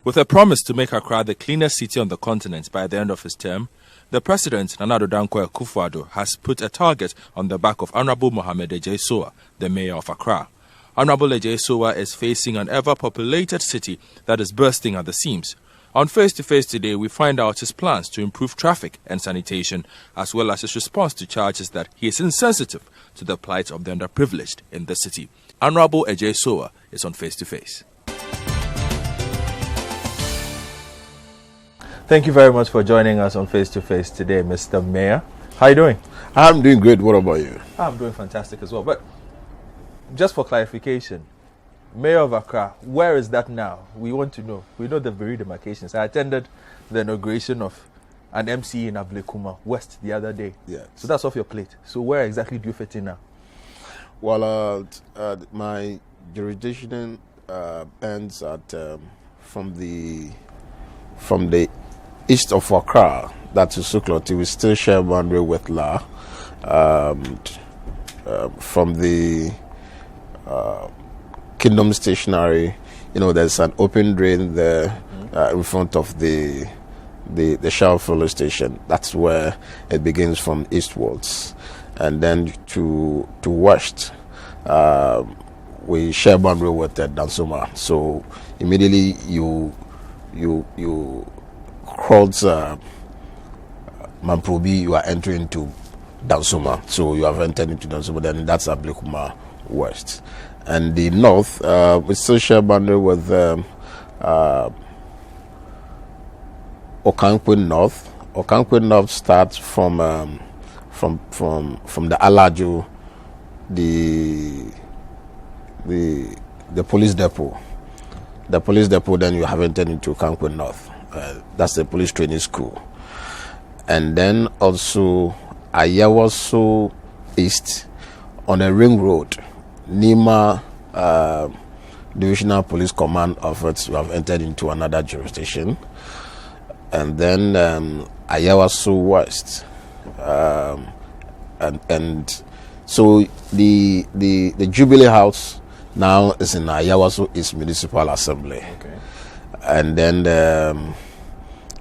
With a promise to make Accra the cleanest city on the continent by the end of his term, the President, Nana Addo Dankwa Akufo-Addo, has put a target on the back of Honorable Mohamed Ejesoa, the mayor of Accra. Honorable Ejesoa is facing an ever-populated city that is bursting at the seams. On Face to Face today, we find out his plans to improve traffic and sanitation, as well as his response to charges that he is insensitive to the plight of the underprivileged in the city. Honorable Ejesoa is on Face to Face. Thank you very much for joining us on Face to Face today, Mr. Mayor. How are you doing? I'm doing great. What about you? I'm doing fantastic as well. But just for clarification, Mayor of Accra, where is that now? We want to know. We know the very demarcations. I attended the inauguration of an MC in Ablekuma West the other day. Yeah. So that's off your plate. So where exactly do you fit in now? Well, my jurisdiction ends at from the east of Accra, that's Usukloti. We still share boundary with La. From the Kingdom Stationery, there's an open drain there in front of the Shell Fuller Station. That's where it begins from eastwards, and then to west, we share boundary with Dansuma. So immediately you cross Mamprobi, you are entering into Dansuma. So you have entered into Dansuma, then that's Ablekuma West. And the north, we still share boundary with Okankwe North. Okankwe North starts from the Alaju, the police depot. The police depot, then you have entered into Okankwe North. That's the police training school. And then also Ayawaso East on a ring road, Nima Divisional Police Command Office, you have entered into another jurisdiction. And then Ayawaso West. And so the Jubilee House now is in Ayawaso East Municipal Assembly. Okay. And then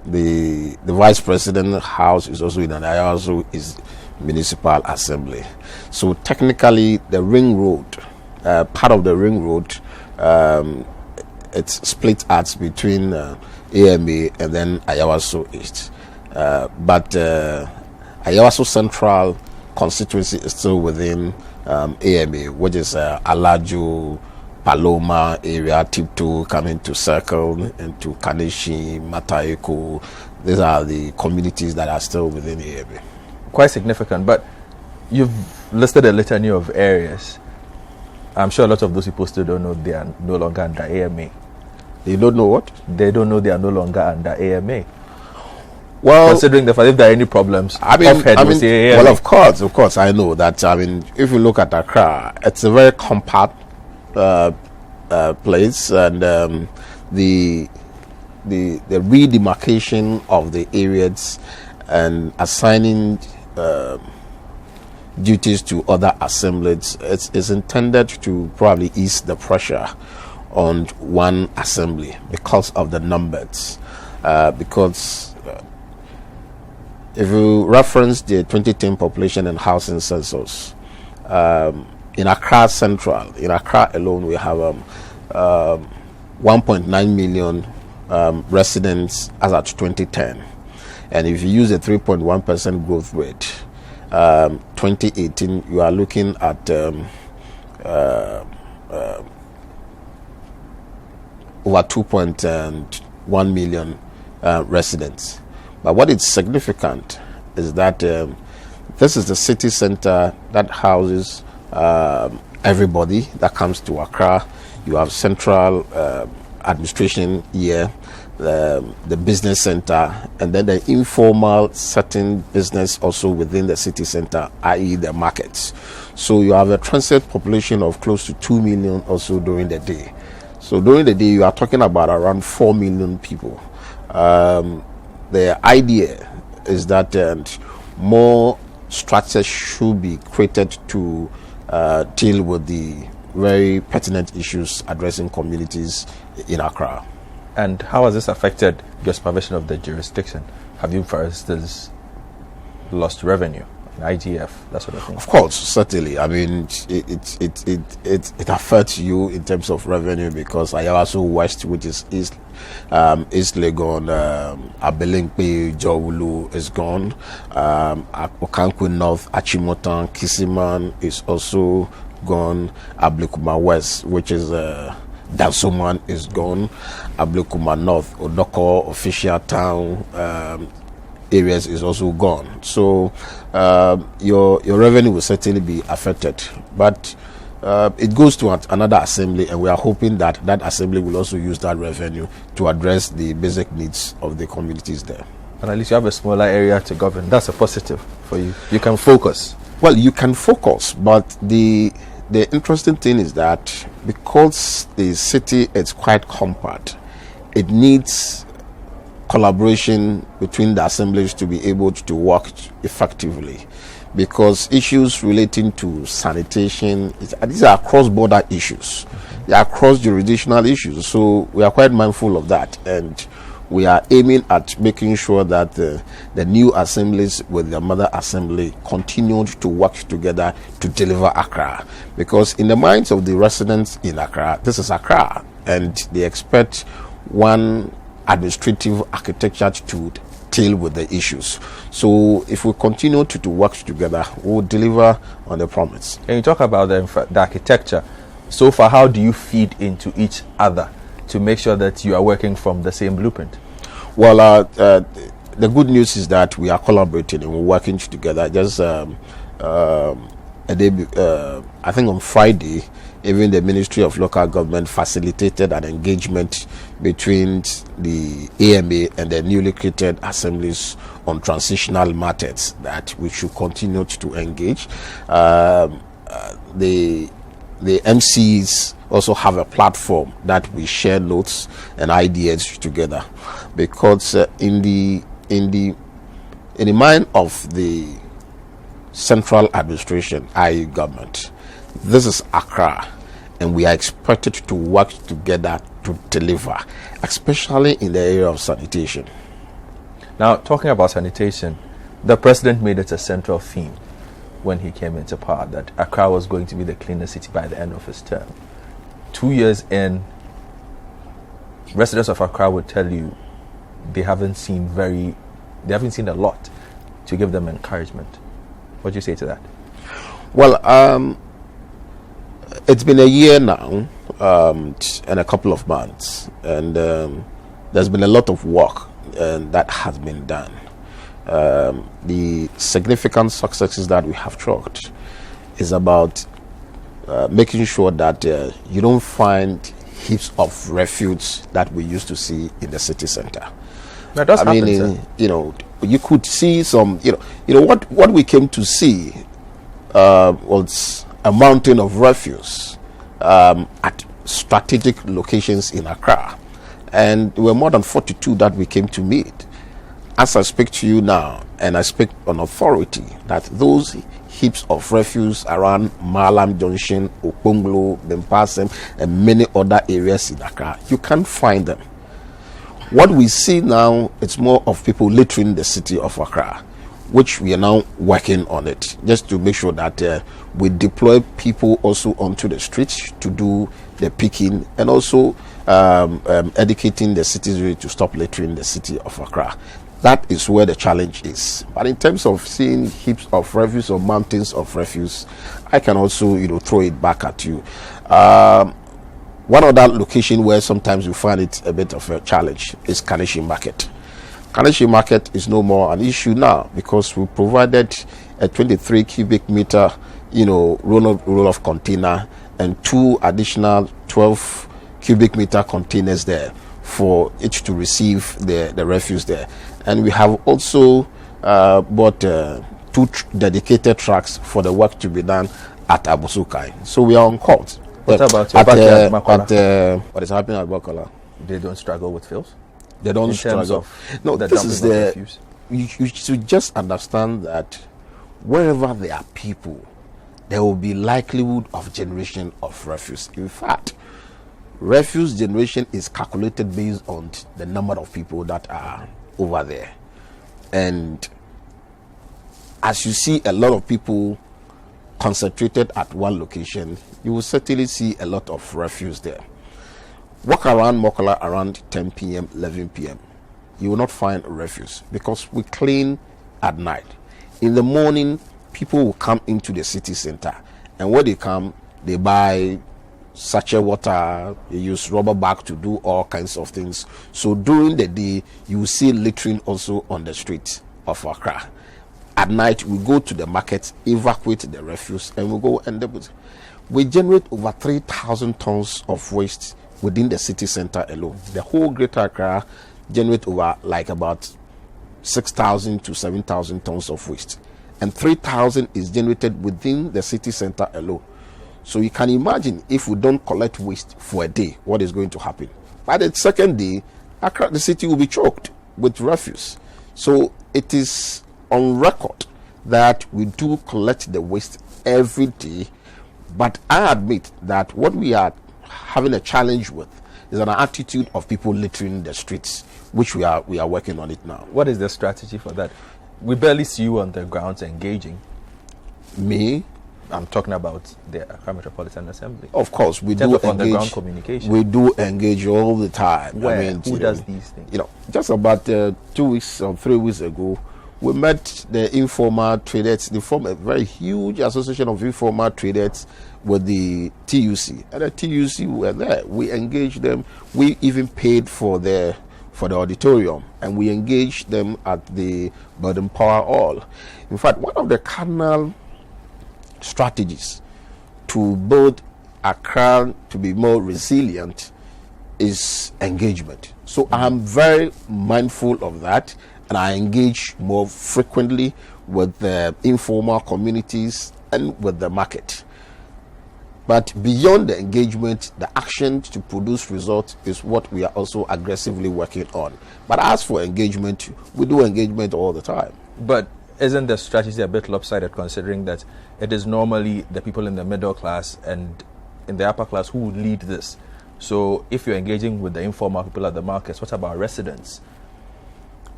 the Vice President House is also in Ayawaso East Municipal Assembly. So technically, the ring road, part of the ring road, it's split arts between AMA and then Ayawaso East. But Ayawaso Central constituency is still within AMA, which is Alaju, Paloma area, Tipto, coming to Circle, into Kaneshi, Mataiko. These are the communities that are still within AMA. Quite significant, but you've listed a litany of areas. I'm sure a lot of those people still don't know they are no longer under AMA. They don't know what? They don't know they are no longer under AMA. Well, considering the fact if there are any problems, well, of course, I know that. If you look at Accra, it's a very compact place, and the redemarcation of the areas and assigning duties to other assemblies is intended to probably ease the pressure on one assembly because of the numbers. Because if you reference the 2010 population and housing census, in Accra Central, in Accra alone, we have 1.9 million residents as at 2010. And if you use a 3.1% growth rate, 2018, you are looking at over 2.1 million residents. But what is significant is that this is the city center that houses everybody that comes to Accra. You have central administration here, the business center, and then the informal certain business also within the city center, i.e. the markets. So you have a transit population of close to 2 million also during the day. So during the day, you are talking about around 4 million people. The idea is that more structures should be created to deal with the very pertinent issues addressing communities in Accra. And how has this affected your supervision of the jurisdiction? Have you, for instance, lost revenue, IGF, that sort of thing? Of course, certainly. I mean, it affects you in terms of revenue because Ayawaso West, which is East Legon, Abelinkpe, Jowulu is gone. Okankwe North, Achimotan, Kisiman is also gone. Ablekuma West, which is Dansoman, is gone. Ablekuma North, Odoko, Official Town areas is also gone. So your revenue will certainly be affected. But it goes to another assembly, and we are hoping that that assembly will also use that revenue to address the basic needs of the communities there. And at least you have a smaller area to govern. That's a positive for you. You can focus. Well, you can focus, but the interesting thing is that because the city is quite compact, it needs collaboration between the assemblies to be able to work effectively, because issues relating to sanitation, these are cross-border issues. They are cross-jurisdictional issues, so we are quite mindful of that, and we are aiming at making sure that the new assemblies with the mother assembly continue to work together to deliver Accra, because in the minds of the residents in Accra, this is Accra, and they expect one administrative architecture to deal with the issues. So if we continue to work together, we'll deliver on the promise. And you talk about the architecture. So far, how do you feed into each other to make sure that you are working from the same blueprint? Well, the good news is that we are collaborating and we're working together. Just a day, I think on Friday, even the Ministry of Local Government facilitated an engagement between the AMA and the newly created assemblies on transitional matters that we should continue to engage. The MCs also have a platform that we share notes and ideas together, because in the mind of the central administration, i.e. government, this is Accra, and we are expected to work together to deliver, especially in the area of sanitation. Now, talking about sanitation, the president made it a central theme when he came into power that Accra was going to be the cleanest city by the end of his term. 2 years in, residents of Accra would tell you they haven't seen a lot to give them encouragement. What do you say to that? Well, it's been a year now and a couple of months, and there's been a lot of work that has been done. The significant successes that we have chalked is about making sure that you don't find heaps of refuse that we used to see in the city center. That does happen, sir. You could see some, what we came to see was a mountain of refuse at strategic locations in Accra, and there were more than 42 that we came to meet. As I speak to you now, and I speak on authority, that those heaps of refuse around Malam Junction, Okponglo, Bempasem, and many other areas in Accra, you can't find them. What we see now, it's more of people littering the city of Accra, which we are now working on it, just to make sure that we deploy people also onto the streets to do the picking, and also educating the citizens to stop littering the city of Accra. That is where the challenge is. But in terms of seeing heaps of refuse or mountains of refuse, I can also, throw it back at you. One other location where sometimes you find it a bit of a challenge is Kaneshie Market. Kaneshie Market is no more an issue now, because we provided a 23 cubic meter, roll-off container and 2 additional 12 cubic meter containers there for it to receive the refuse there. And we have also bought 2 dedicated trucks for the work to be done at Abusukai. So we are on court. What about your backyard, Makola? What is happening at Makola? They don't struggle with filth? They don't struggle. No, this is you should just understand that wherever there are people, there will be likelihood of generation of refuse. In fact, refuse generation is calculated based on the number of people that are over there. And as you see a lot of people concentrated at one location, you will certainly see a lot of refuse there. Walk around Mokola around 10 p.m., 11 p.m. You will not find refuse because we clean at night. In the morning, people will come into the city center, and when they come, they buy sachet water, they use rubber bag to do all kinds of things. So during the day, you will see littering also on the streets of Accra. At night, we go to the market, evacuate the refuse, and we go and deposit. We generate over 3,000 tons of waste within the city center alone. The whole Greater Accra generate over like about 6,000 to 7,000 tons of waste, and 3,000 is generated within the city center alone. So you can imagine if we don't collect waste for a day, what is going to happen. By the second day, Accra, the city will be choked with refuse. So it is on record that we do collect the waste every day, but I admit that what we are having a challenge with is an attitude of people littering the streets, which we are working on it now. What is the strategy for that? We barely see you on the grounds engaging. Me? I'm talking about the Accra Metropolitan Assembly. Of course, we do engage. On the ground communication. We do engage all the time. Where? Who does these things? Just about 2 weeks or 3 weeks ago, we met the informal traders. They form a very huge association of informal traders with the TUC, and the TUC were there. We engaged them. We even paid for the auditorium, and we engaged them at the Burden Power Hall. In fact, one of the cardinal strategies to build Accra to be more resilient is engagement. So I'm very mindful of that, and I engage more frequently with the informal communities and with the market. But beyond the engagement, the action to produce results is what we are also aggressively working on. But as for engagement, we do engagement all the time. But isn't the strategy a bit lopsided, considering that it is normally the people in the middle class and in the upper class who would lead this? So if you're engaging with the informal people at the markets, what about residents?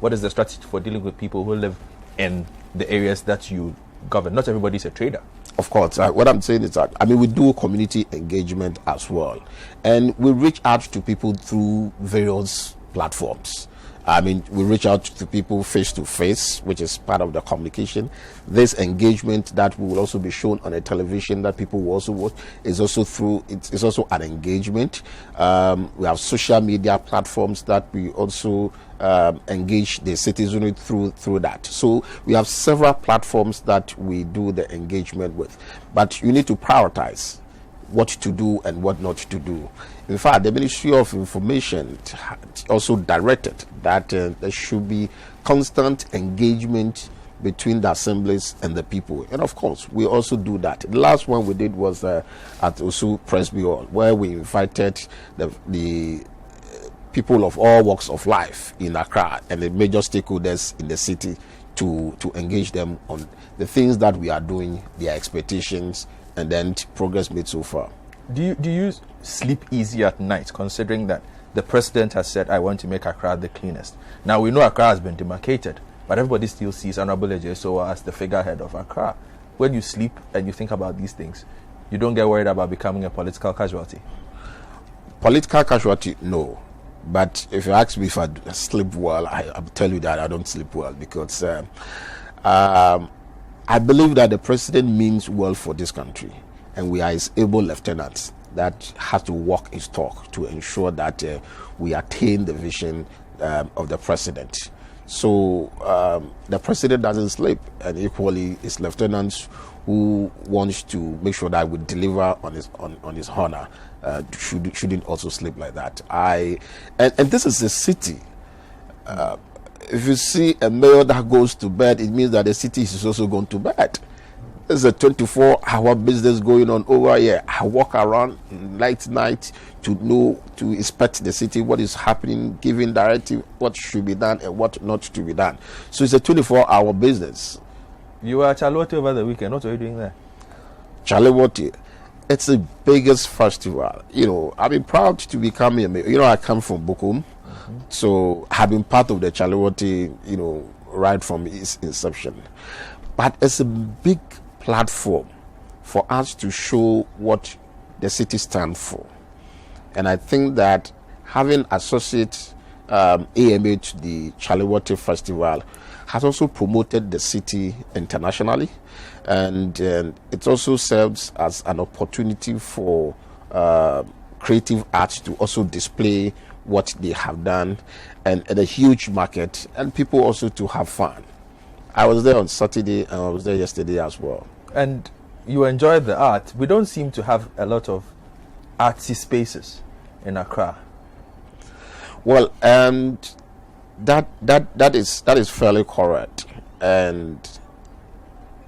What is the strategy for dealing with people who live in the areas that you govern? Not everybody is a trader. Of course. What I'm saying is that, we do community engagement as well. And we reach out to people through various platforms. We reach out to people face to face, which is part of the communication. This engagement that will also be shown on a television that people will also watch is also it's also an engagement. We have social media platforms that we also engage the citizenry through that. So we have several platforms that we do the engagement with, but you need to prioritize what to do and what not to do. In fact, the Ministry of Information also directed that there should be constant engagement between the assemblies and the people. And of course, we also do that. The last one we did was at Osu Presby Hall, where we invited the people of all walks of life in Accra and the major stakeholders in the city to engage them on the things that we are doing, their expectations, and then progress made so far. Do you sleep easy at night, considering that the president has said, I want to make Accra the cleanest? Now, we know Accra has been demarcated, but everybody still sees Honorable Ejesoa as the figurehead of Accra. When you sleep and you think about these things, you don't get worried about becoming a political casualty? Political casualty, no. But if you ask me if I sleep well, I'll tell you that I don't sleep well, because I believe that the president means well for this country, and we are his able lieutenants that have to walk his talk to ensure that we attain the vision of the president. So the president doesn't sleep, and equally his lieutenants who wants to make sure that we deliver on his honor shouldn't also sleep like that. And this is a city. If you see a mayor that goes to bed, it means that the city is also going to bed. There's a 24-hour business going on over here. I walk around night to inspect the city, what is happening, giving directive, what should be done and what not to be done. So it's a 24-hour business. You were at Charlotte over the weekend. What were you doing there? Charlotte, it's the biggest festival. I've been proud to become a mayor. I come from Bukum, so I've been part of the Chalewote, right from its inception. But it's a big platform for us to show what the city stands for. And I think that having associate AMA to the Chalewote Festival has also promoted the city internationally, and it also serves as an opportunity for creative arts to also display what they have done, and a huge market, and people also to have fun. I was there on Saturday, and I was there yesterday as well. And you enjoyed the art. We don't seem to have a lot of artsy spaces in Accra. Well, that is fairly correct. And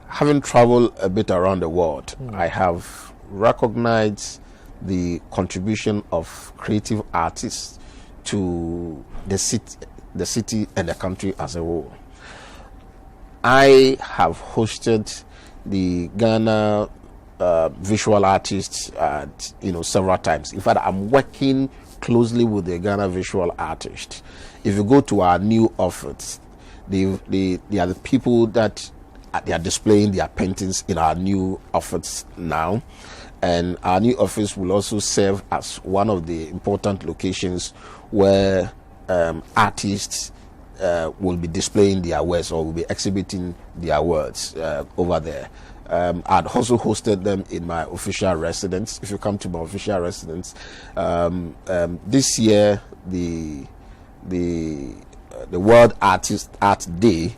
having traveled a bit around the world, I have recognized the contribution of creative artists to the city and the country as a whole. I have hosted the Ghana visual artists several times. In fact, I'm working closely with the Ghana visual artists. If you go to our new office, they are the people that they are displaying their paintings in our new office now. And our new office will also serve as one of the important locations where artists will be displaying their works or will be exhibiting their works over there. I'd also hosted them in my official residence. If you come to my official residence, this year the World Art Day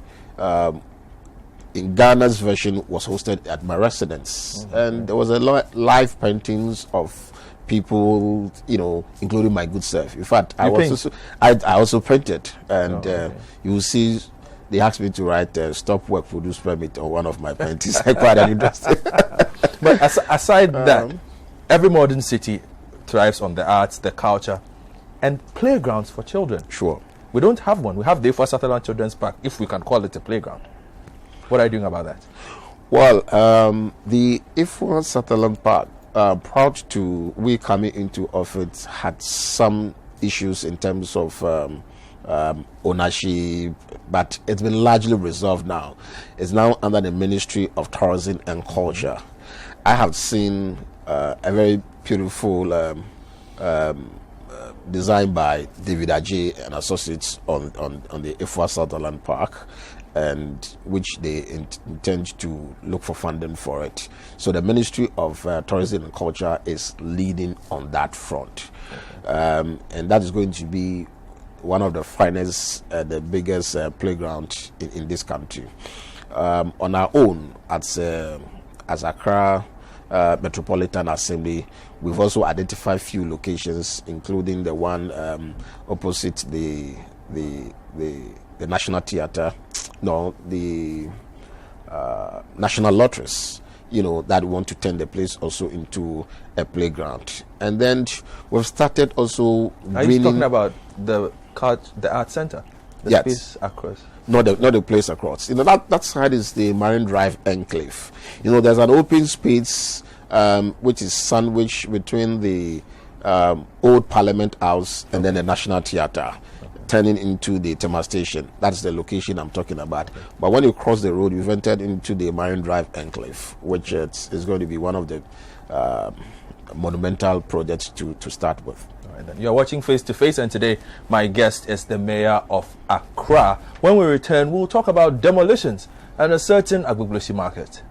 in Ghana's version was hosted at my residence, and there was a live paintings of people, including my good self. In fact, I also painted, and you will see. They asked me to write stop work produce permit on one of my paintings. Quite an interesting. But aside that, every modern city thrives on the arts, the culture, and playgrounds for children. Sure. We don't have one. We have the Efua Sutherland Children's Park, if we can call it a playground. What are you doing about that? Well, the Efua Sutherland Park, we coming into office, had some issues in terms of ownership, but it's been largely resolved now. It's now under the Ministry of Tourism and Culture. I have seen a very beautiful design by David Ajay and Associates on the Efua Sutherland Park, and which they intend to look for funding for it. So the Ministry of Tourism and Culture is leading on that front, and that is going to be one of the finest, the biggest playground in this country. On our own, as Accra Metropolitan Assembly, we've also identified few locations, including the one opposite the National Theatre, the National Lotteries, that we want to turn the place also into a playground. And then we've started also. Are you talking about the art center? The space across? Not the place across. That side is the Marine Drive Enclave. There's an open space which is sandwiched between the old Parliament House and then the National Theatre, turning into the Tema Station. That's the location I'm talking about. But when you cross the road, you've entered into the Marine Drive Enclave, which is going to be one of the monumental projects to start with. You're watching Face to Face, and today my guest is the Mayor of Accra. When we return, we'll talk about demolitions and a certain Agbegblesi market.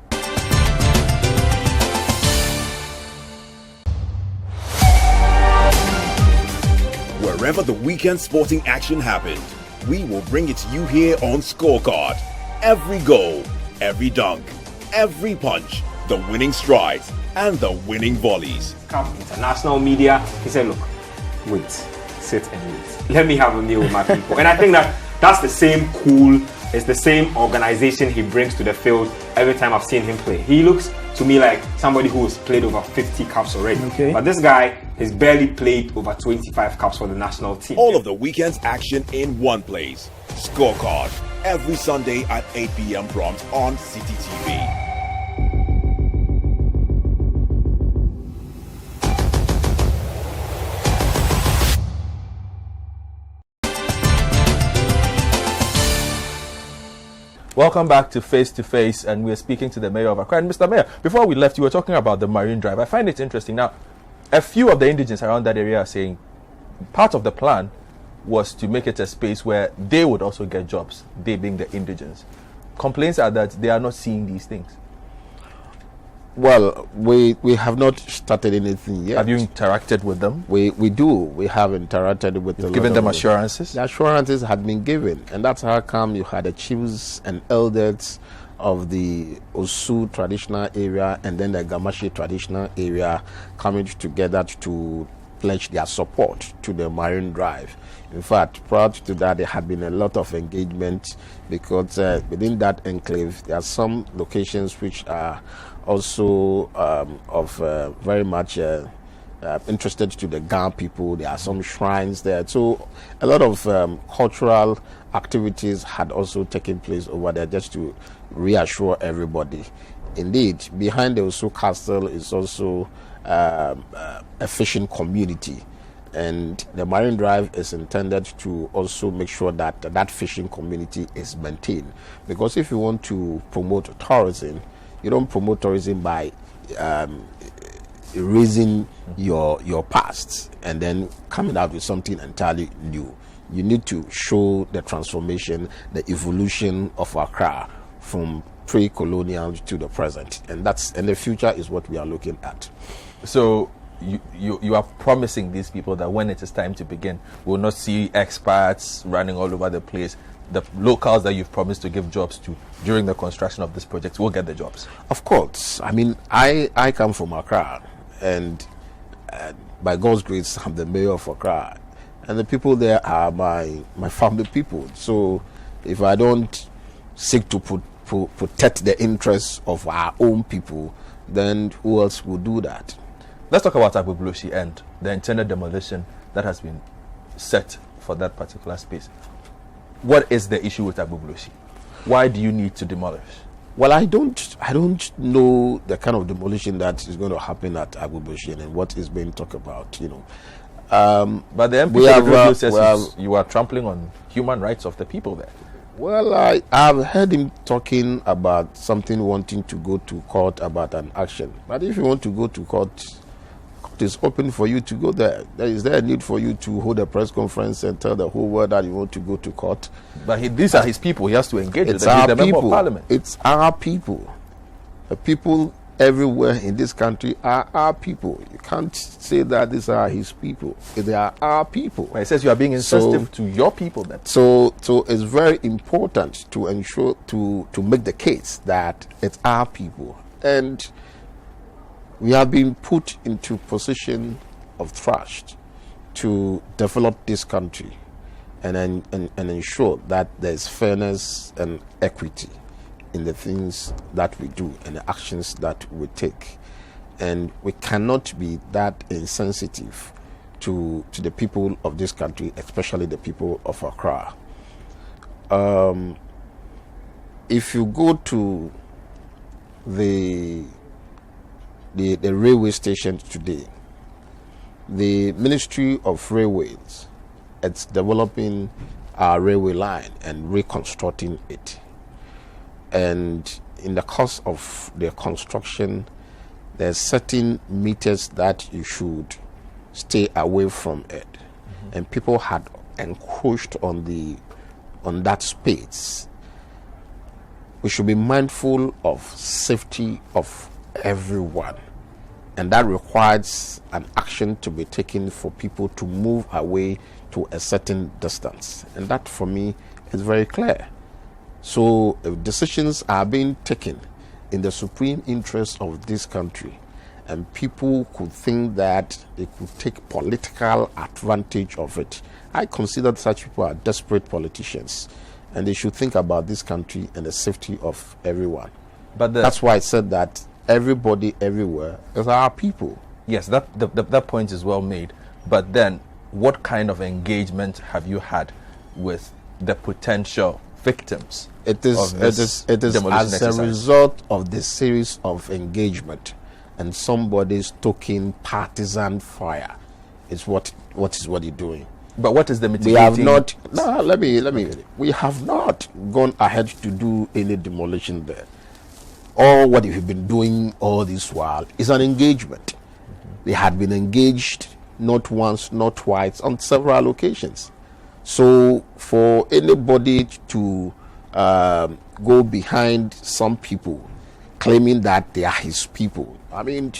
Wherever the weekend sporting action happened, we will bring it to you here on Scorecard. Every goal, every dunk, every punch, the winning strides, and the winning volleys. Come international media, he said, look, wait, sit and wait. Let me have a meal with my people. And I think that's the same cool, it's the same organization he brings to the field every time I've seen him play. He looks to me like somebody who's played over 50 caps already. Okay. But this guy has barely played over 25 caps for the national team. All of the weekend's action in one place. Scorecard. Every Sunday at 8 p.m. prompt on CTTV. Welcome back to Face, and we're speaking to the Mayor of Accra. And Mr. Mayor, before we left, you were talking about the Marine Drive. I find it interesting. Now, a few of the indigents around that area are saying part of the plan was to make it a space where they would also get jobs, they being the indigents. Complaints are that they are not seeing these things. Well, we have not started anything yet. Have you interacted with them? We do. We have interacted with them. Given them assurances? The assurances had been given, and that's how come you had the chiefs and elders of the Osu traditional area and then the Gamashi traditional area coming together to pledge their support to the Marine Drive. In fact, prior to that, there had been a lot of engagement because within that enclave, there are some locations which are also very much interested to the Ga people. There are some shrines there. So a lot of cultural activities had also taken place over there just to reassure everybody. Indeed, behind the Osu Castle is also a fishing community. And the Marine Drive is intended to also make sure that that fishing community is maintained. Because if you want to promote tourism, you don't promote tourism by erasing your past and then coming out with something entirely new. You need to show the transformation, the evolution of Accra from pre-colonial to the present, and the future is what we are looking at. So you are promising these people that when it is time to begin, we will not see expats running all over the place. The locals that you've promised to give jobs to during the construction of this project will get the jobs. Of course. I mean, I come from Accra, and by God's grace, I'm the mayor of Accra, and the people there are my family people. So if I don't seek to protect the interests of our own people, then who else will do that? Let's talk about Agbebloshie and the intended demolition that has been set for that particular space. What is the issue with Agbebloshie? Why do you need to demolish? Well, I don't know the kind of demolition that is going to happen at Agbebloshie and what is being talked about, you know. But the MP says you are trampling on human rights of the people there. Well, I've heard him talking about something wanting to go to court about an action. But if you want to go to court, it is open for you to go there. Is there a need for you to hold a press conference and tell the whole world that you want to go to court? But these are his people. He has to engage with them. He's the member of parliament. It's our people. The people everywhere in this country are our people. You can't say that these are his people. They are our people. But he says you are being insensitive to your people then. So it's very important to ensure to make the case that it's our people. And we have been put into position of trust to develop this country and ensure that there's fairness and equity in the things that we do and the actions that we take. And we cannot be that insensitive to the people of this country, especially the people of Accra. If you go to the railway station today, the Ministry of Railways, it's developing our railway line and reconstructing it. And in the course of the construction, there's certain meters that you should stay away from it. Mm-hmm. And people had encroached on that space. We should be mindful of safety of everyone. And that requires an action to be taken for people to move away to a certain distance. And that, for me, is very clear. So if decisions are being taken in the supreme interest of this country, and people could think that they could take political advantage of it, I consider such people are desperate politicians, and they should think about this country and the safety of everyone. But that's why I said that everybody everywhere is our people. Yes, that point is well made. But then, what kind of engagement have you had with the potential victims? It is as a result of the series of engagement and somebody stoking partisan fire is what you're doing. But what is the mitigating? We have not. No, let me. We have not gone ahead to do any demolition there. All what we've been doing all this while is an engagement. They had been engaged not once, not twice, on several occasions. So for anybody to go behind some people claiming that they are his people, I mean,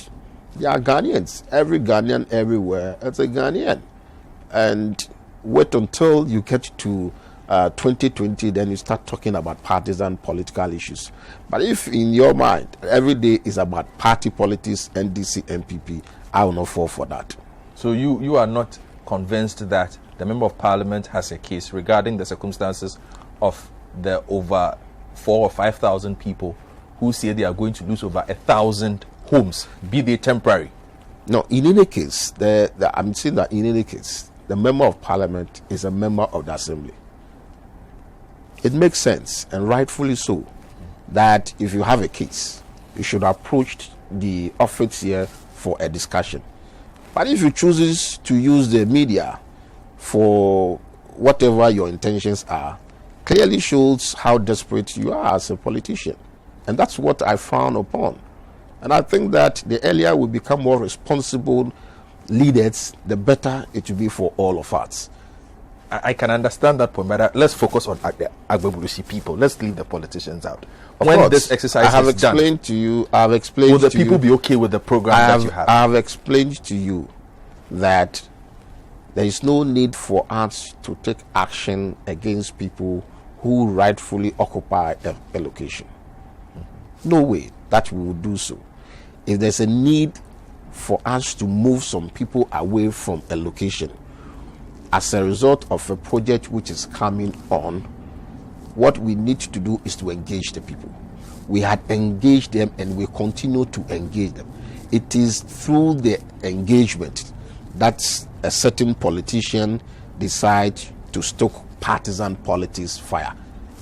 they are Ghanaians. Every Ghanaian everywhere is a Ghanaian. And wait until you get to 2020, then you start talking about partisan political issues. But if in your mind every day is about party politics, NDC, MPP, I will not fall for that. So you are not convinced that the Member of Parliament has a case regarding the circumstances of the over 4,000 or 5,000 people who say they are going to lose over 1,000 homes, be they temporary? No, in any case, I'm saying that in any case, the Member of Parliament is a member of the Assembly. It makes sense, and rightfully so, that if you have a case, you should approach the office here for a discussion. But if you choose to use the media for whatever your intentions are, clearly shows how desperate you are as a politician. And that's what I frown upon. And I think that the earlier we become more responsible leaders, the better it will be for all of us. I can understand that point, but let's focus on the Agbogbloshie people. Let's leave the politicians out. Of when course, this exercise I have is explained done, to you, I have explained will the to people you, be okay with the program that you have? I have explained to you that there is no need for us to take action against people who rightfully occupy a location. No way that we will do so. If there's a need for us to move some people away from a location as a result of a project which is coming on, what we need to do is to engage the people. We had engaged them and we continue to engage them. It is through the engagement that a certain politician decides to stoke partisan politics fire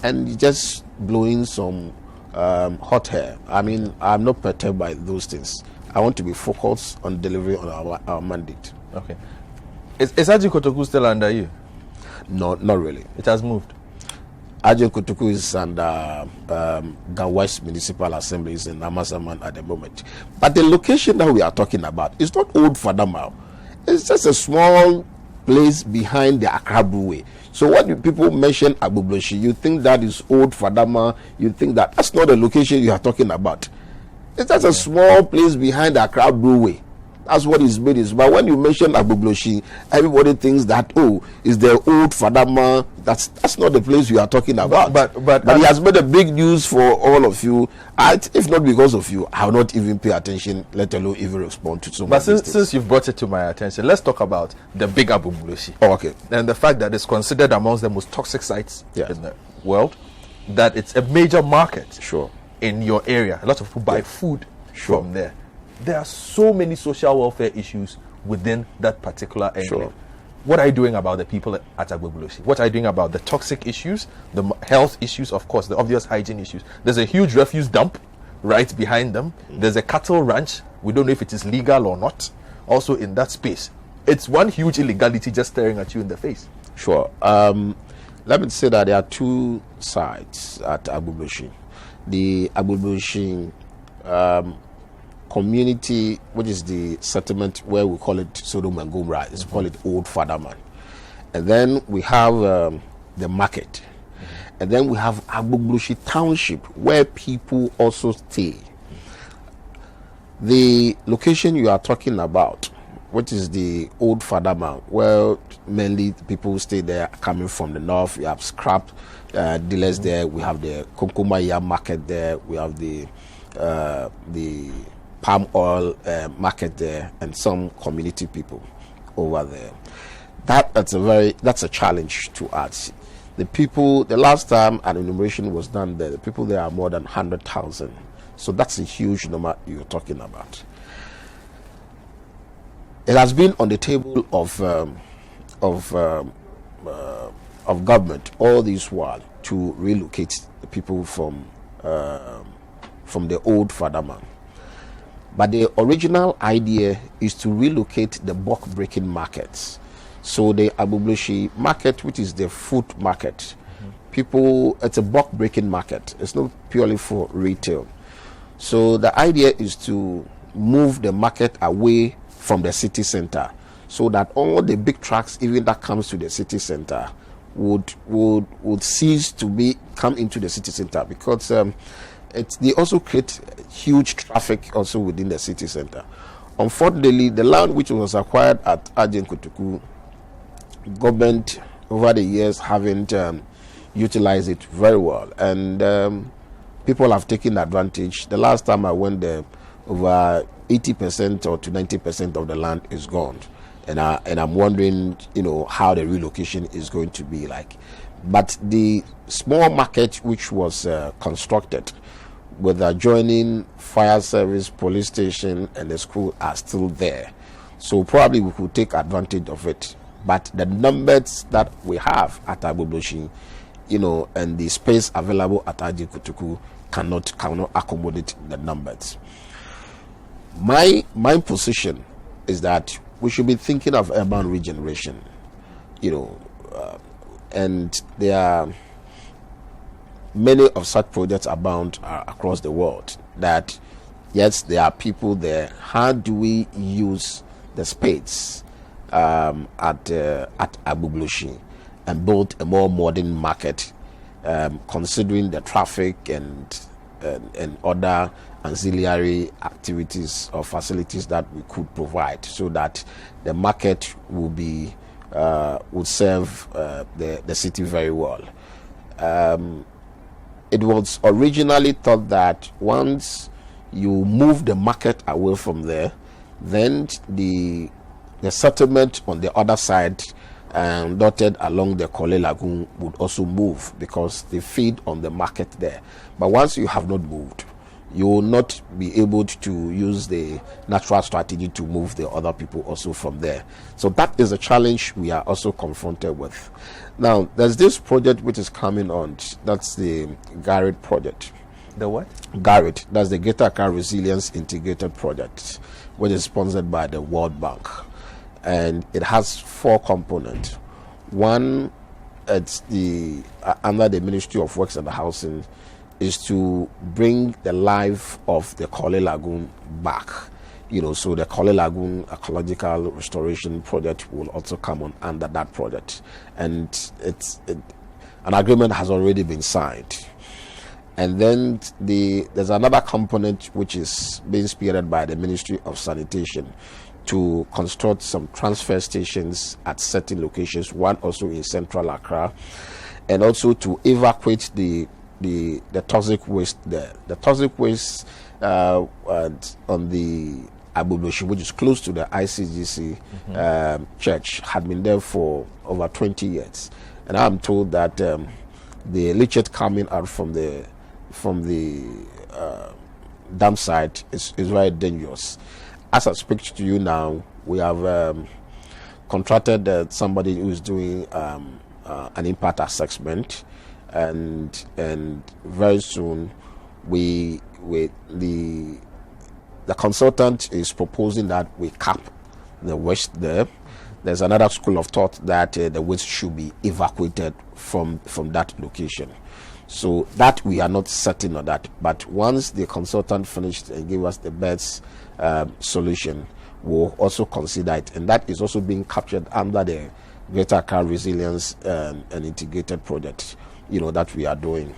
and just blowing some hot air. I mean, I'm not perturbed by those things. I want to be focused on delivering on our mandate. Okay. Is Ajin Kotoku still under you? No, not really. It has moved. Ajin Kotoku is under Gawes Municipal Assembly in Amasaman at the moment. But the location that we are talking about is not Old Fadama. It's just a small place behind the Accra Brewery. So when people mention Agbogbloshie, you think that is Old Fadama, you think that's not the location you are talking about. It's just a small place behind the Accra Brewery. That's what is made is. But when you mention Agbogbloshie, everybody thinks that, is the Old Fadama. That's not the place we are talking about. But he has made a big news for all of you. If not because of you, I will not even pay attention, let alone even respond to some. But since you've brought it to my attention, let's talk about the big Agbogbloshie. Oh, okay. And the fact that it's considered amongst the most toxic sites in the world, that it's a major market. Sure. In your area. A lot of people buy food from there. There are so many social welfare issues within that particular area. Sure. What are you doing about the people at Agbogbloshie? What are you doing about the toxic issues, the health issues, of course, the obvious hygiene issues? There's a huge refuse dump right behind them. There's a cattle ranch. We don't know if it is legal or not. Also in that space. It's one huge illegality just staring at you in the face. Sure. Let me say that there are two sides at Agbogbloshie. The Agbogbloshie community, which is the settlement where we call it Sodom and Gomorrah, we call it Old Fadama. And then we have the market. And then we have Agbogbloshie Township, where people also stay. The location you are talking about, which is the Old Fadama, where mainly people stay there coming from the north. We have scrap dealers there. We have the Konkomaya market there. We have the palm oil market there, and some community people over there. That's a challenge to us. The people, the last time an enumeration was done there, the people there are more than 100,000. So that's a huge number you're talking about. It has been on the table of government all this while to relocate the people from the Old Fadama. But the original idea is to relocate the bulk breaking markets So the Agbogbloshie market, which is the food market, people, it's a bulk-breaking market. It's not purely for retail. So the idea is to move the market away from the city center, so that all the big trucks, even that comes to the city center, would cease to come into the city center, because they also create huge traffic also within the city center. Unfortunately, the land which was acquired at Ajen Kotoku, government over the years haven't utilized it very well, and people have taken advantage. The last time I went there, over 80% or to 90% of the land is gone, and I'm wondering, how the relocation is going to be like. But the small market which was constructed with adjoining fire service, police station, and the school are still there, so probably we could take advantage of it. But the numbers that we have at Agbogbloshie, and the space available at Ajen Kotoku cannot accommodate the numbers. My position is that we should be thinking of urban regeneration, and there are many of such projects abound across the world. That yes, there are people there. How do we use the space at Agbogbloshie and build a more modern market, considering the traffic and other ancillary activities or facilities that we could provide, so that the market will serve the city very well. It was originally thought that once you move the market away from there, then the settlement on the other side, dotted along the Korle Lagoon, would also move, because they feed on the market there. But once you have not moved, you will not be able to use the natural strategy to move the other people also from there. So that is a challenge we are also confronted with. Now, there's this project which is coming on. That's the Garrett project. The what? Garrett. That's the Greater Accra Resilience Integrated Project, which is sponsored by the World Bank. And it has 4 components. One, it's under the Ministry of Works and Housing, is to bring the life of the Korle Lagoon back. So the Korle Lagoon Ecological Restoration Project will also come on under that project. And an agreement has already been signed. And then there's another component which is being spearheaded by the Ministry of Sanitation, to construct some transfer stations at certain locations, one also in central Accra, and also to evacuate the toxic waste there. The toxic waste on the Agbogbloshie, which is close to the ICGC church, had been there for over 20 years. And I'm told that the leachate coming out from the dam site is very dangerous. As I speak to you now, we have contracted somebody who is doing an impact assessment, and very soon the consultant is proposing that we cap the waste there. There's another school of thought that the waste should be evacuated from that location. So that we are not certain on that, but once the consultant finished and gave us the best solution, we'll also consider it, and that is also being captured under the Greater Accra Resilience and Integrated Project, that we are doing.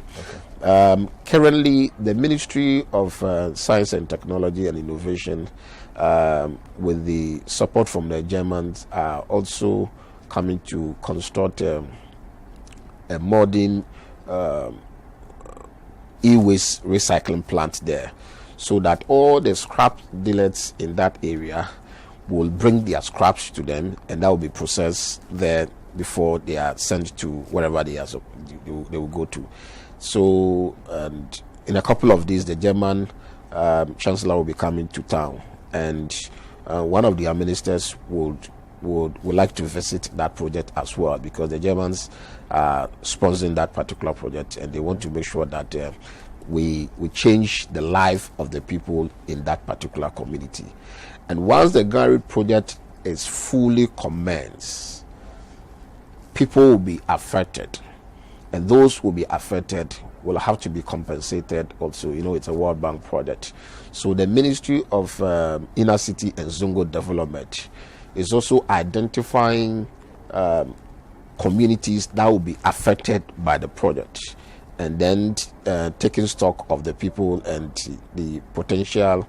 Okay. Currently, the Ministry of Science and Technology and Innovation, with the support from the Germans, are also coming to construct a modern e-waste recycling plant there, so that all the scrap dealers in that area will bring their scraps to them, and that will be processed there before they are sent to wherever they will go to. So, and in a couple of days, the German chancellor will be coming to town, and one of their ministers would like to visit that project as well, because the Germans are sponsoring that particular project, and they want to make sure that we change the life of the people in that particular community. And once the Garrett project is fully commenced, people will be affected, and those who will be affected will have to be compensated also. It's a World Bank project. So the Ministry of Inner City and Zongo Development is also identifying communities that will be affected by the project, and then taking stock of the people and the potential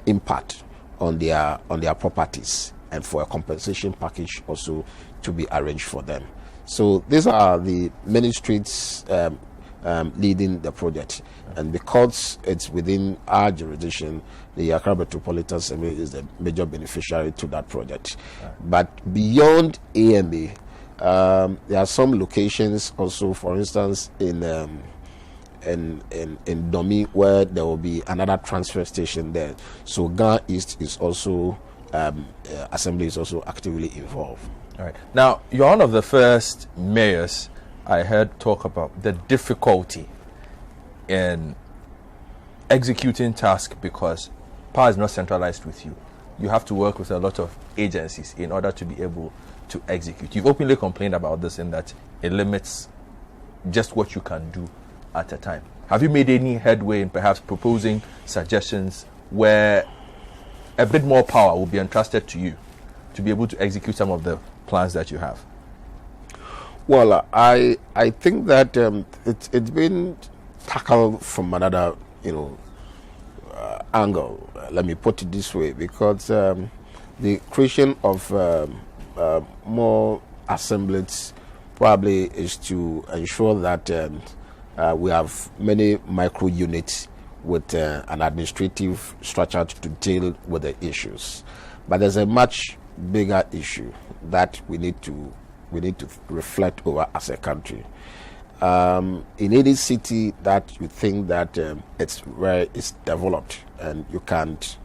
impact on their properties, and for a compensation package also to be arranged for them. So these are the ministries leading the project, and because it's within our jurisdiction, the Accra Metropolitan Assembly is the major beneficiary to that project. But beyond AMA, there are some locations also, for instance, in Domi, where there will be another transfer station there. So Ghana East is also Assembly is also actively involved. All right. Now, you're one of the first mayors I heard talk about the difficulty in executing tasks because power is not centralized with you. You have to work with a lot of agencies in order to be able to execute. You've openly complained about this, in that it limits just what you can do at a time. Have you made any headway in perhaps proposing suggestions where a bit more power will be entrusted to you to be able to execute some of the plans that you have? Well, I think that it's been tackled from another angle. Let me put it this way, because the creation of more assemblies probably is to ensure that we have many micro units with an administrative structure to deal with the issues. But there's a much bigger issue that we need to reflect over as a country. In any city that you think that it's where it's developed, and you can't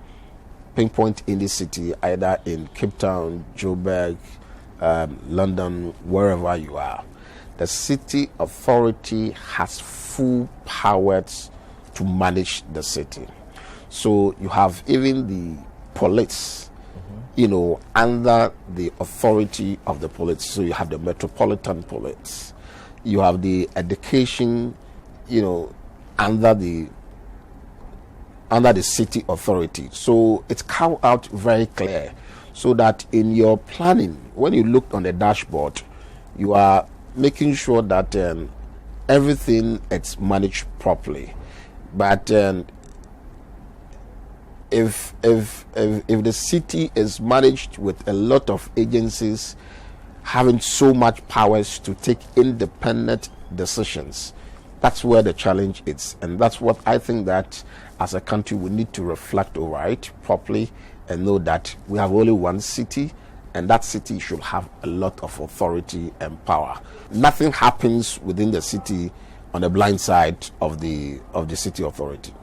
pinpoint any city, either in Cape Town, Joburg, London, wherever you are, the city authority has full powers to manage the city. So you have even the police, under the authority of the police. So you have the Metropolitan Police, you have the education, under the city authority. So it's come out very clear, so that in your planning, when you look on the dashboard, you are making sure that everything is managed properly. But if the city is managed with a lot of agencies having so much powers to take independent decisions, that's where the challenge is. And that's what I think that as a country we need to reflect over it properly and know that we have only one city, and that city should have a lot of authority and power. Nothing happens within the city on the blind side of the city authority.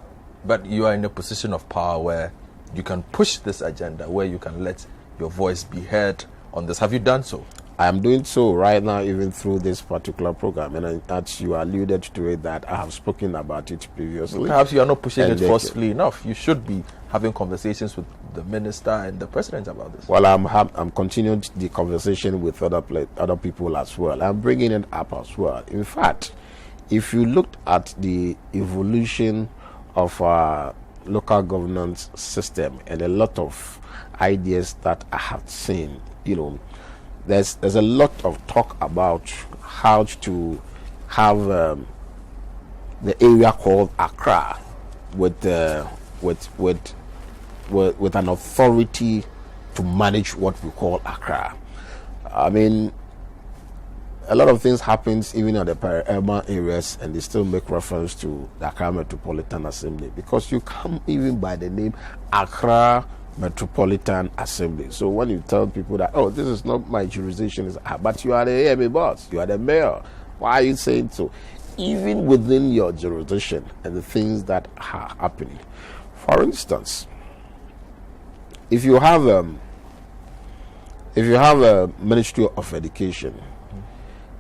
But you are in a position of power where you can push this agenda, where you can let your voice be heard on this. Have you done so? I am doing so right now, even through this particular program, and as you alluded to it, that I have spoken about it previously. Perhaps you are not pushing it forcefully enough. You should be having conversations with the minister and the president about this. Well, I'm continuing the conversation with other people as well. I'm bringing it up as well. In fact, if you looked at the evolution of our local governance system and a lot of ideas that I have seen, there's a lot of talk about how to have the area called Accra with an authority to manage what we call Accra. I mean, a lot of things happens even in the peri-urban areas, and they still make reference to the Accra Metropolitan Assembly, because you come even by the name Accra Metropolitan Assembly. So when you tell people that, oh, this is not my jurisdiction, but you are the AMA boss, you are the mayor, why are you saying so? Even within your jurisdiction and the things that are happening. For instance, if you have a Ministry of Education,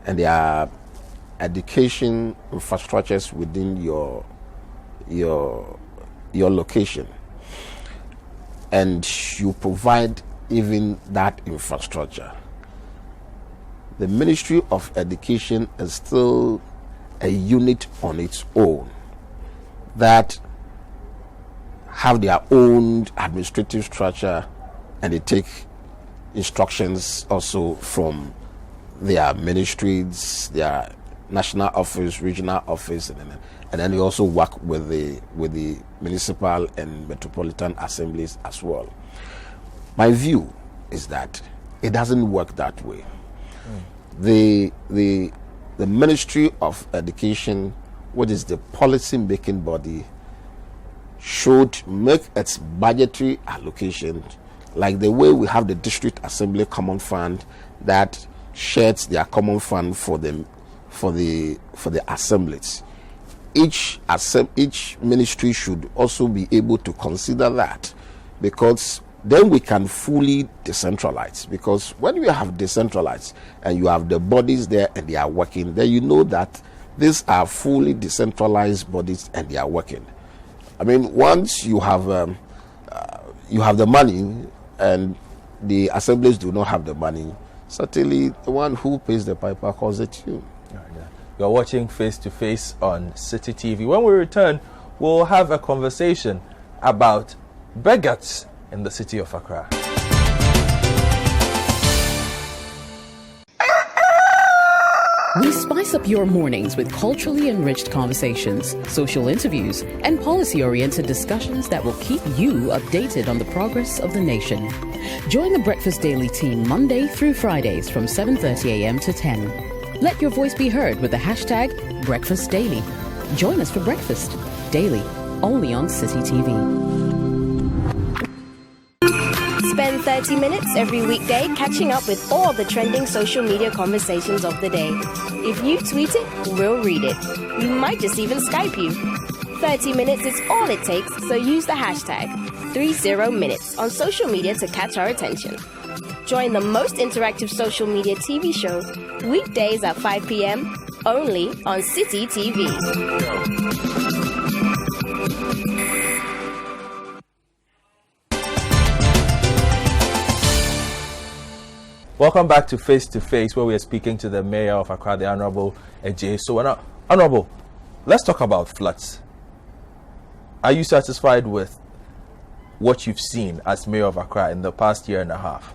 and there are education infrastructures within your location, and you provide even that infrastructure, the Ministry of Education is still a unit on its own that have their own administrative structure, and they take instructions also from their ministries, their national office, regional office, and then they also work with the municipal and metropolitan assemblies as well. My view is that it doesn't work that way. The Ministry of Education, which is the policy making body, should make its budgetary allocation like the way we have the District Assembly Common Fund that shares their common fund for the assemblies. Each ministry should also be able to consider that, because then we can fully decentralize. Because when you have decentralized and you have the bodies there and they are working, then you know that these are fully decentralized bodies and they are working. I mean, once you have the money and the assemblies do not have the money, certainly the one who pays the piper calls the tune. You're watching Face to Face on City TV. When we return, we'll have a conversation about beggars in the city of Accra. We spice up your mornings with culturally enriched conversations, social interviews, and policy-oriented discussions that will keep you updated on the progress of the nation. Join the Breakfast Daily team Monday through Fridays from 7:30 a.m. to 10. Let your voice be heard with the hashtag Breakfast Daily. Join us for breakfast daily, only on City TV. Spend 30 minutes every weekday catching up with all the trending social media conversations of the day. If you tweet it, we'll read it. We might just even Skype you. 30 minutes is all it takes, so use the hashtag 30minutes on social media to catch our attention. Join the most interactive social media TV show weekdays at 5 p.m. only on City TV. Welcome back to Face, where we are speaking to the Mayor of Accra, the Honorable Ejay. So, Honorable, let's talk about floods. Are you satisfied with what you've seen as Mayor of Accra in the past year and a half?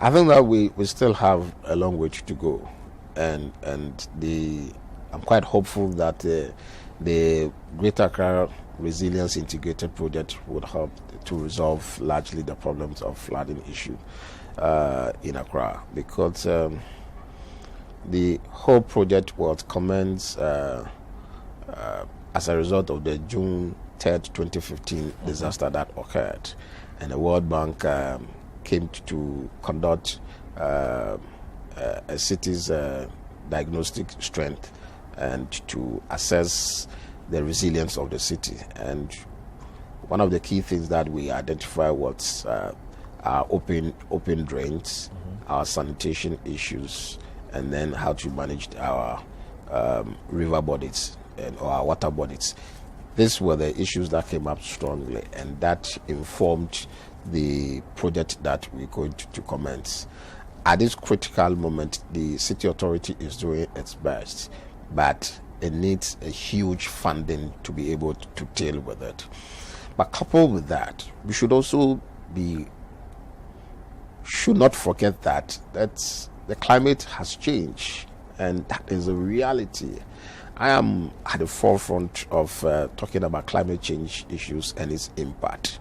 I think that we still have a long way to go, and I'm quite hopeful that the Greater Accra Resilience Integrated Project would help to resolve largely the problems of flooding issue in Accra, because the whole project was commenced as a result of the June 3rd, 2015 disaster that occurred, and the World Bank came to conduct a city's diagnostic strength and to assess the resilience of the city. And one of the key things that we identified was our open drains, our sanitation issues, and then how to manage our river bodies or our water bodies. These were the issues that came up strongly, and that informed the project that we're going to commence. At this critical moment, the city authority is doing its best, but it needs a huge funding to be able to deal with it. But coupled with that, we should also should not forget that the climate has changed, and that is a reality. I am at the forefront of talking about climate change issues and its impact.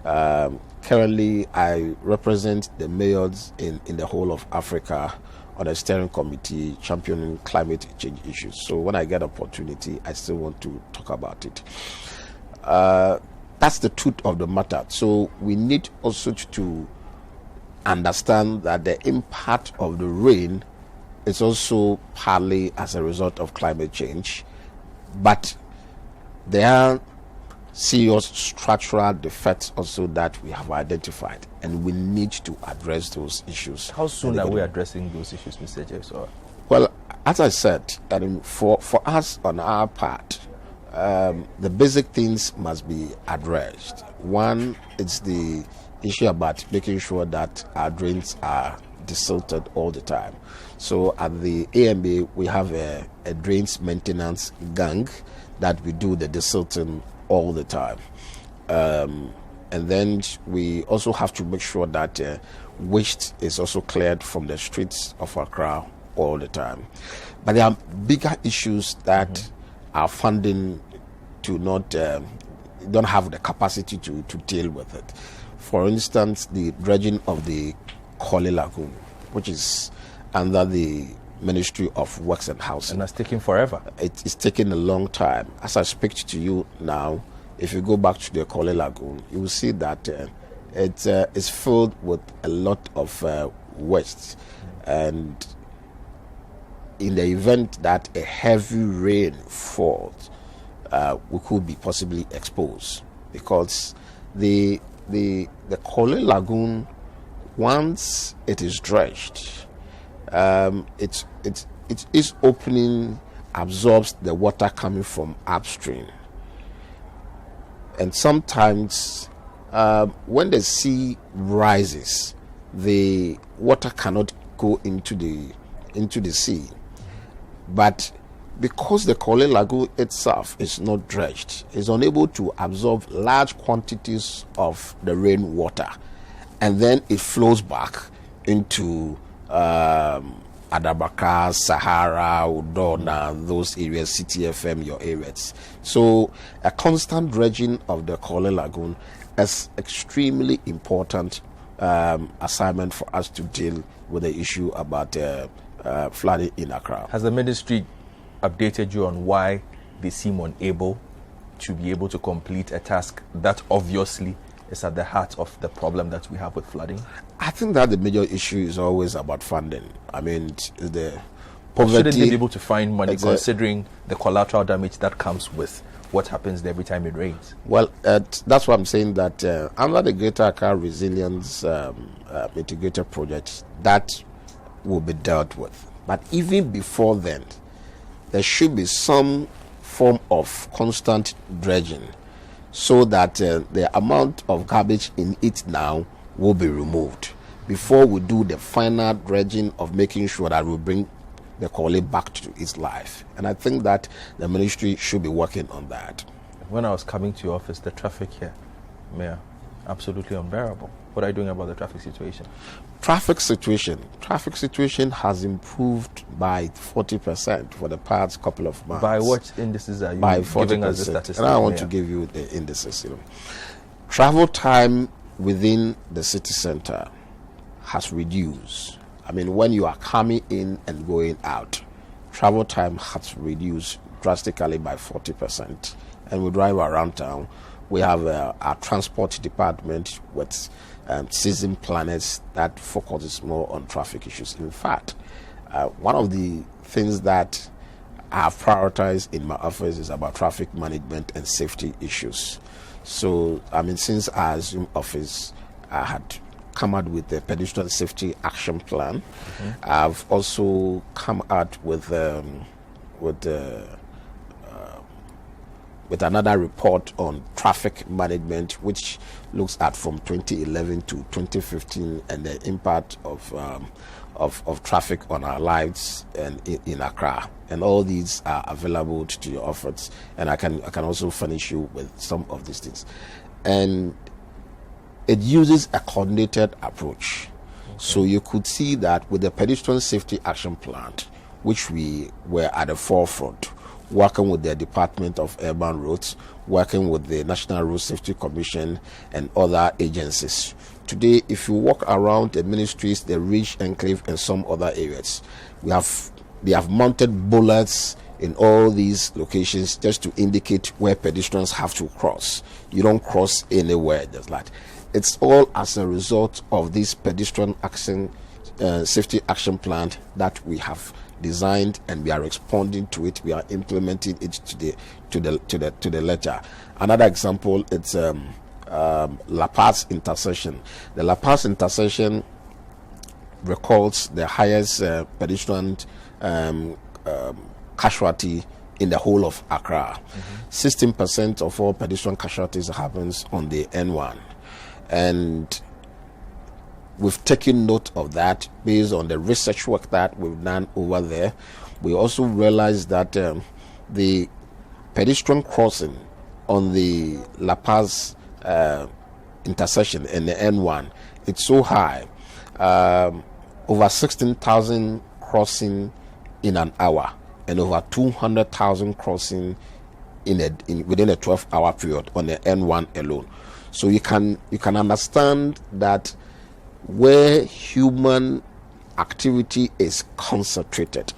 Currently, I represent the mayors in the whole of Africa on a steering committee championing climate change issues. So when I get opportunity, I still want to talk about it. That's the truth of the matter. So we need also to understand that the impact of the rain is also partly as a result of climate change, but there are serious structural defects also that we have identified, and we need to address those issues. How soon are we addressing those issues, Mr. Ejay? Well, as I said, for us on our part, the basic things must be addressed. One, it's the issue about making sure that our drains are desilted all the time. So at the AMA, we have a drains maintenance gang that we do the desilting all the time. And then we also have to make sure that waste is also cleared from the streets of Accra all the time. But there are bigger issues that our funding do not don't have the capacity to deal with it. For instance, the dredging of the Korle Lagoon, which is under the Ministry of Works and Housing. And that's taking forever. It's taking a long time. As I speak to you now, if you go back to the Korle Lagoon, you will see that it's filled with a lot of waste. And in the event that a heavy rain falls, we could be possibly exposed, because the Korle Lagoon, once it is dredged, its opening absorbs the water coming from upstream. And sometimes when the sea rises, the water cannot go into the sea. But because the Korle Lagoon itself is not dredged, it's unable to absorb large quantities of the rainwater, and then it flows back into Adabaka, Sahara, Udona, those areas, CTFM, your areas. So a constant dredging of the Korle Lagoon is extremely important assignment for us to deal with the issue about flooding in Accra. Has the ministry updated you on why they seem unable to be able to complete a task that obviously is at the heart of the problem that we have with flooding? I think that the major issue is always about funding. I mean, the poverty. Shouldn't they be able to find money considering the collateral damage that comes with what happens every time it rains? Well, that's why I'm saying that under the Greater Accra Resilience Mitigator Project, that will be dealt with. But even before then, there should be some form of constant dredging, so that the amount of garbage in it now will be removed before we do the final dredging of making sure that we bring the Korle back to its life. And I think that the ministry should be working on that. When I was coming to your office, the traffic here, Mayor, absolutely unbearable. What are you doing about the traffic situation? Traffic situation has improved by 40% for the past couple of months. By what indices are you giving us the statistics? And I want to give you the indices. Travel time within the city center has reduced. I mean, when you are coming in and going out, travel time has reduced drastically by 40%. And we drive around town. We have our transport department with season planners that focuses more on traffic issues. In fact, one of the things that I have prioritized in my office is about traffic management and safety issues. So, I mean, since I assumed office, I had come out with the pedestrian safety action plan. I've also come out with another report on traffic management, which looks at from 2011 to 2015 and the impact of traffic on our lives and in Accra. And all these are available to your office, and I can also furnish you with some of these things. And it uses a coordinated approach. So you could see that with the pedestrian safety action plan, which we were at the forefront, working with the Department of Urban Roads, working with the National Road Safety Commission and other agencies. Today, if you walk around the ministries, the Ridge Enclave and some other areas, they have mounted bullets in all these locations just to indicate where pedestrians have to cross. You don't cross anywhere just like. It's all as a result of this pedestrian action safety action plan that we have designed, and we are responding to it. We are implementing it to the letter. Another example, it's La Paz intersection. The La Paz intersection records the highest pedestrian casualty in the whole of Accra. 16% of all pedestrian casualties happens on the N1, and we've taken note of that based on the research work that we've done over there. We also realized that the pedestrian crossing on the La Paz intersection in the N1, it's so high, over 16,000 crossing in an hour and over 200,000 crossing within a 12-hour period on the N1 alone. So you can understand that where human activity is concentrated,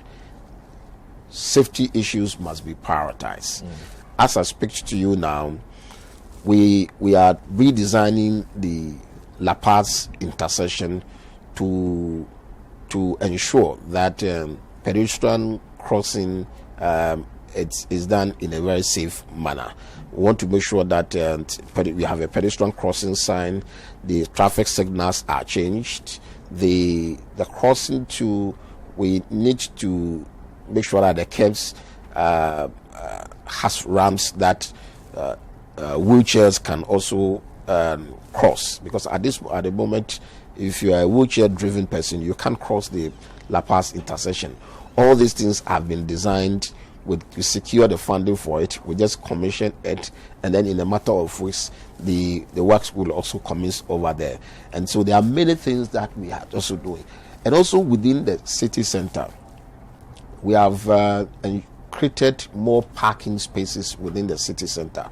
safety issues must be prioritized. As I speak to you now, we are redesigning the La Paz intersection to ensure that pedestrian crossing is done in a very safe manner. We want to make sure that we have a pedestrian crossing sign, the traffic signals are changed, the crossing we need to make sure that the curbs has ramps that wheelchairs can also cross, because at the moment, if you are a wheelchair-driven person, you can't cross the La Paz intersection. All these things have been designed. We secure the funding for it. We just commission it, and then in a matter of weeks, the works will also commence over there. And so there are many things that we are also doing. And also within the city center, we have created more parking spaces within the city center,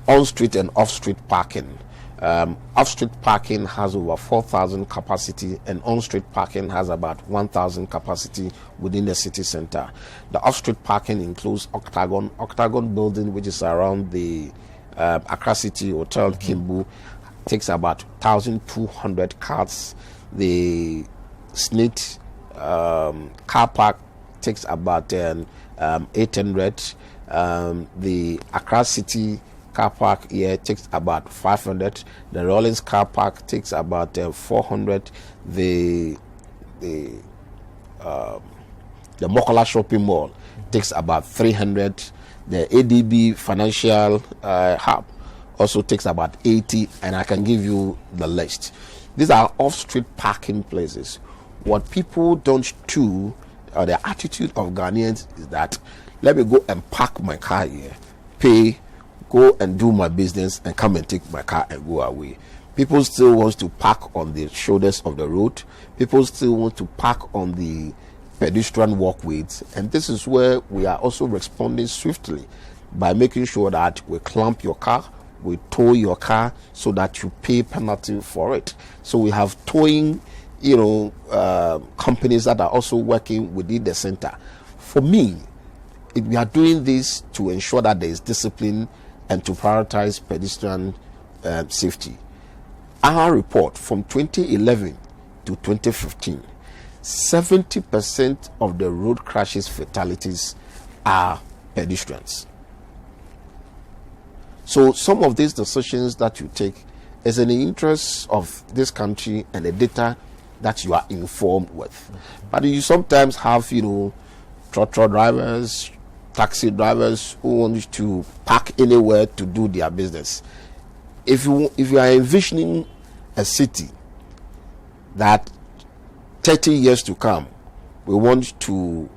on-street and off-street parking. Off-street parking has over 4,000 capacity, and on-street parking has about 1,000 capacity within the city center. The off-street parking includes Octagon building, which is around the Accra City Hotel, Kimbu, takes about 1,200 cars. The SNIT car park takes about 800. The Accra City car park here takes about 500. The Rollins car park takes about 400. The Mokola shopping mall takes about 300. The ADB financial hub also takes about 80, and I can give you the list. These are off-street parking places. What people don't do, or the attitude of Ghanaians, is that let me go and park my car here, pay, go and do my business, and come and take my car and go away. People still want to park on the shoulders of the road. People still want to park on the pedestrian walkways. And this is where we are also responding swiftly by making sure that we clamp your car, we tow your car so that you pay penalty for it. So we have towing, companies that are also working within the center. For me, we are doing this to ensure that there is discipline and to prioritize pedestrian safety. Our report from 2011 to 2015, 70% of the road crashes fatalities are pedestrians. So some of these decisions that you take is in the interest of this country and the data that you are informed with. But you sometimes have, trotro drivers, taxi drivers who want to park anywhere to do their business. If you are envisioning a city that 30 years to come, we want to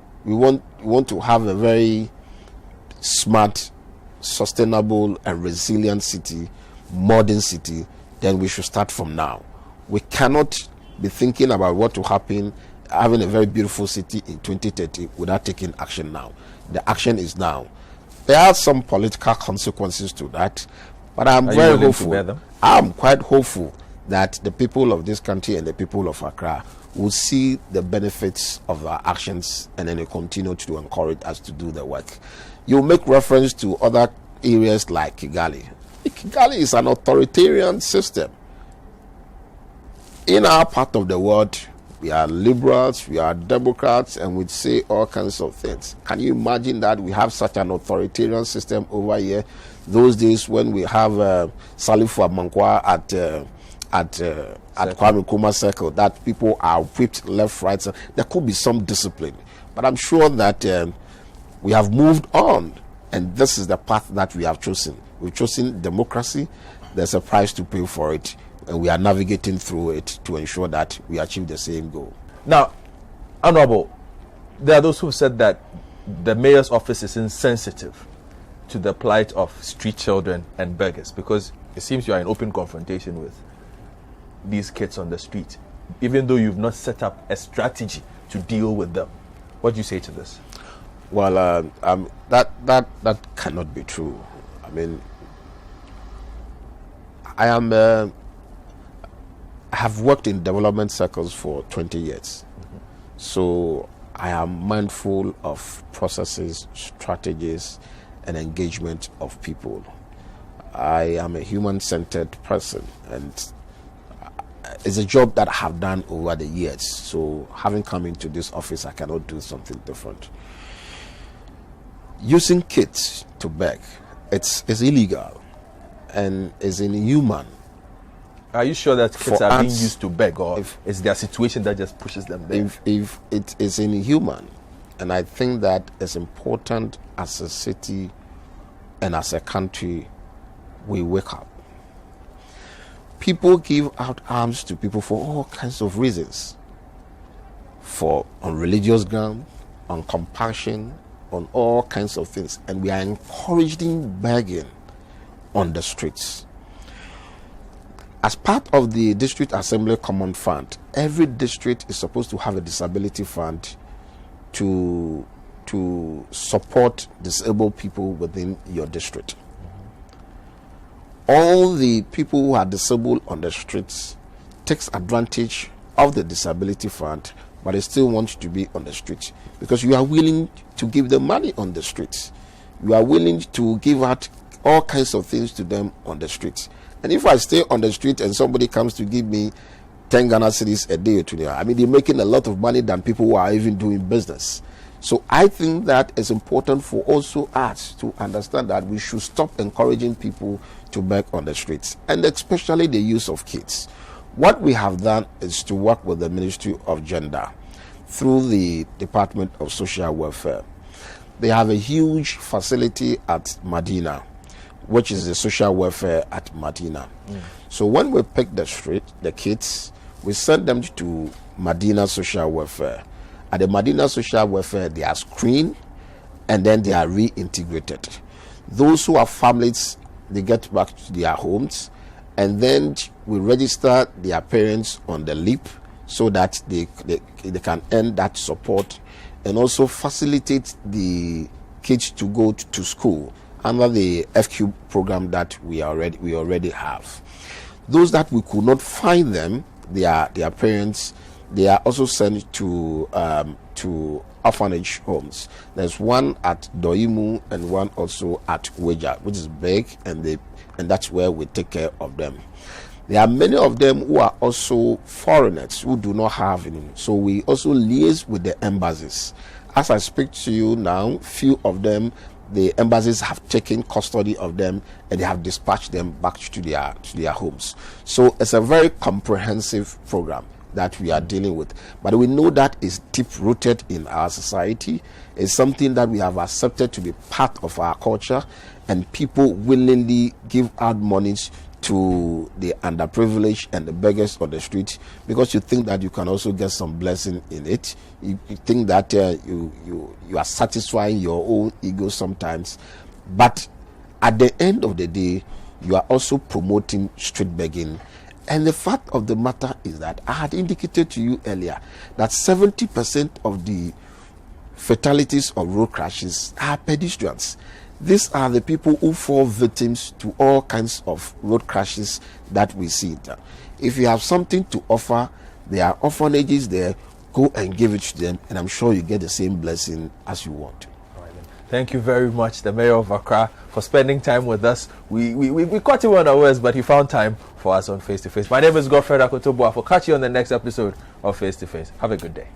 have a very smart, sustainable and resilient city, modern city, then we should start from now. We cannot be thinking about what will happen, having a very beautiful city in 2030 without taking action now. The action is now. There are some political consequences to that, but I'm very hopeful. I'm quite hopeful that the people of this country and the people of Accra will see the benefits of our actions, and then they continue to encourage us to do the work. You make reference to other areas like Kigali. Kigali is an authoritarian system. In our part of the world, we are liberals, we are Democrats, and we say all kinds of things. Can you imagine that we have such an authoritarian system over here? Those days when we have Salifu Amankwa at Kwame Nkrumah Circle, that people are whipped left, right, so there could be some discipline. But I'm sure that we have moved on, and this is the path that we have chosen. We've chosen democracy. There's a price to pay for it. and we are navigating through it to ensure that we achieve the same goal. Now, Honorable, there are those who said that the mayor's office is insensitive to the plight of street children and beggars, because it seems you are in open confrontation with these kids on the street, even though you've not set up a strategy to deal with them. What do you say to this? Well, that cannot be true. I mean, I have worked in development circles for 20 years. So I am mindful of processes, strategies, and engagement of people. I am a human-centered person, and it's a job that I have done over the years. So having come into this office, I cannot do something different. Using kids to beg, it's illegal and is inhuman. Are you sure that kids are being used to beg, or is their situation that just pushes them there? If it is inhuman, and I think that it's important as a city and as a country, we wake up. People give out arms to people for all kinds of reasons, on religious grounds, on compassion, on all kinds of things, and we are encouraging begging on the streets. As part of the District Assembly Common Fund, every district is supposed to have a disability fund to support disabled people within your district. All the people who are disabled on the streets takes advantage of the disability fund, but they still want to be on the streets because you are willing to give them money on the streets. You are willing to give out all kinds of things to them on the streets. And if I stay on the street and somebody comes to give me 10 Ghana cedis a day or 2 days, I mean, they're making a lot of money than people who are even doing business. So I think that it's important for also us to understand that we should stop encouraging people to beg on the streets, and especially the use of kids. What we have done is to work with the Ministry of Gender through the Department of Social Welfare. They have a huge facility at Medina, which is the social welfare at Medina. So when we pick the kids, we send them to Medina Social Welfare. At the Medina Social Welfare, they are screened and then they are reintegrated. Those who have families, they get back to their homes, and then we register their parents on the LEAP so that they can earn that support, and also facilitate the kids to go to school under the FQ program that we already have. Those that we could not find them, their parents, they are also sent to orphanage homes. There's one at Doimu and one also at Weja, which is big, and that's where we take care of them. There are many of them who are also foreigners who do not have any. So we also liaise with the embassies. As I speak to you now, few of them, the embassies have taken custody of them and they have dispatched them back to their homes. So it's a very comprehensive program that we are dealing with. But we know that is deep-rooted in our society. It's something that we have accepted to be part of our culture, and people willingly give out monies to the underprivileged and the beggars on the street because you think that you can also get some blessing in it. You think that you are satisfying your own ego sometimes, but at the end of the day, you are also promoting street begging. And the fact of the matter is that I had indicated to you earlier that 70% of the fatalities of road crashes are pedestrians. These are the people who fall victims to all kinds of road crashes that we see. If you have something to offer, there are orphanages there, go and give it to them, and I'm sure you get the same blessing as you want. Thank you very much, the Mayor of Accra, for spending time with us. We caught him unawares, but he found time for us on Face to Face. My name is Godfred Akotobua. I'll catch you on the next episode of Face to Face. Have a good day.